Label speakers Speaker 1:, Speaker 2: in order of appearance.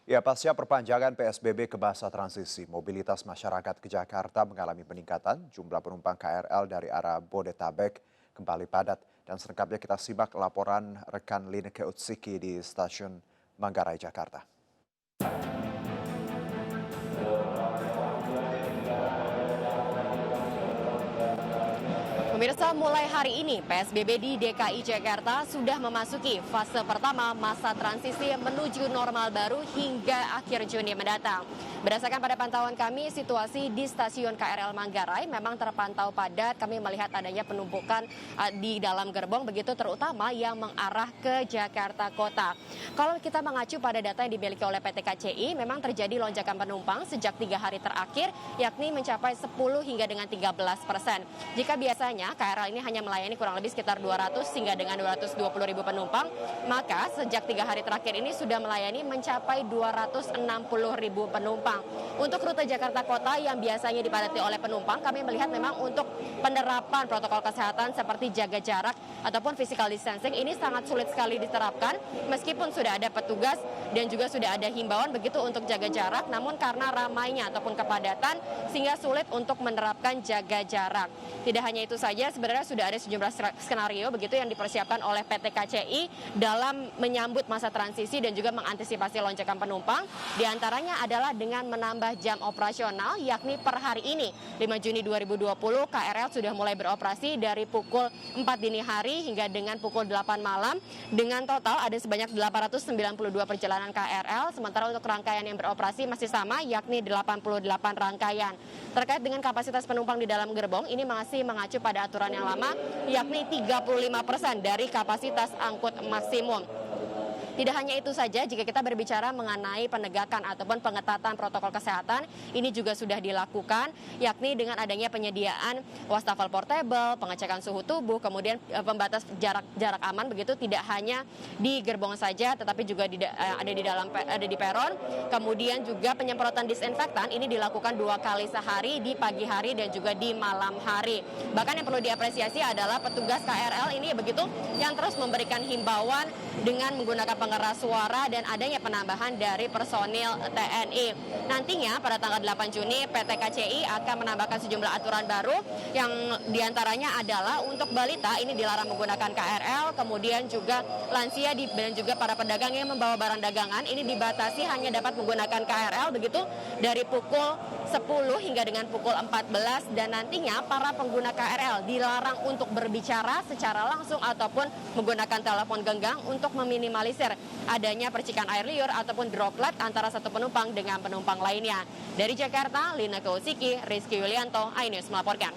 Speaker 1: Ya, pasca perpanjangan PSBB ke masa transisi, mobilitas masyarakat ke Jakarta mengalami peningkatan. Jumlah penumpang KRL dari arah Bodetabek kembali padat. Dan selengkapnya kita simak laporan rekan Lineke Utsiki di stasiun Manggarai, Jakarta.
Speaker 2: Pemirsa, mulai hari ini PSBB di DKI Jakarta sudah memasuki fase pertama masa transisi menuju normal baru hingga akhir Juni mendatang. Berdasarkan pada pantauan kami, situasi di stasiun KRL Manggarai memang terpantau padat. Kami melihat adanya penumpukan di dalam gerbong, begitu terutama yang mengarah ke Jakarta Kota. Kalau kita mengacu pada data yang dimiliki oleh PT KCI, memang terjadi lonjakan penumpang sejak 3 hari terakhir, yakni mencapai 10 hingga dengan 13%. Jika biasanya KRL ini hanya melayani kurang lebih sekitar 200 hingga dengan 220 ribu penumpang, maka sejak 3 hari terakhir ini sudah melayani mencapai 260 ribu penumpang. Untuk rute Jakarta Kota yang biasanya dipadati oleh penumpang, kami melihat memang untuk penerapan protokol kesehatan seperti jaga jarak ataupun physical distancing ini sangat sulit sekali diterapkan, meskipun sudah ada petugas dan juga sudah ada himbauan begitu untuk jaga jarak, namun karena ramainya ataupun kepadatan sehingga sulit untuk menerapkan jaga jarak. Tidak hanya itu saja, sebenarnya sudah ada sejumlah skenario begitu yang dipersiapkan oleh PT KCI dalam menyambut masa transisi dan juga mengantisipasi lonjakan penumpang. Di antaranya adalah dengan menambah jam operasional, yakni per hari ini 5 Juni 2020 KRL sudah mulai beroperasi dari pukul 4 dini hari hingga dengan pukul 8 malam. Dengan total ada sebanyak 892 perjalanan KRL, sementara untuk rangkaian yang beroperasi masih sama, yakni 88 rangkaian. Terkait dengan kapasitas penumpang di dalam gerbong, ini masih mengacu pada aturan yang lama, yakni 35% dari kapasitas angkut maksimum. Tidak hanya itu saja, jika kita berbicara mengenai penegakan ataupun pengetatan protokol kesehatan, ini juga sudah dilakukan, yakni dengan adanya penyediaan wastafel portable, pengecekan suhu tubuh, kemudian pembatas jarak aman, begitu tidak hanya di gerbong saja, tetapi juga ada di peron. Kemudian juga penyemprotan disinfektan ini dilakukan 2 kali sehari, di pagi hari dan juga di malam hari. Bahkan yang perlu diapresiasi adalah petugas KRL ini begitu yang terus memberikan himbauan dengan menggunakan pengeras suara dan adanya penambahan dari personil TNI. Nantinya pada tanggal 8 Juni PT KCI akan menambahkan sejumlah aturan baru yang diantaranya adalah untuk balita ini dilarang menggunakan KRL, kemudian juga lansia dan juga para pedagang yang membawa barang dagangan ini dibatasi hanya dapat menggunakan KRL begitu dari pukul 10 hingga dengan pukul 14, dan nantinya para pengguna KRL dilarang untuk berbicara secara langsung ataupun menggunakan telepon genggam untuk meminimalisir adanya percikan air liur ataupun droplet antara satu penumpang dengan penumpang lainnya. Dari Jakarta, Lineke Utsiki, Rizky Yulianto, iNews melaporkan.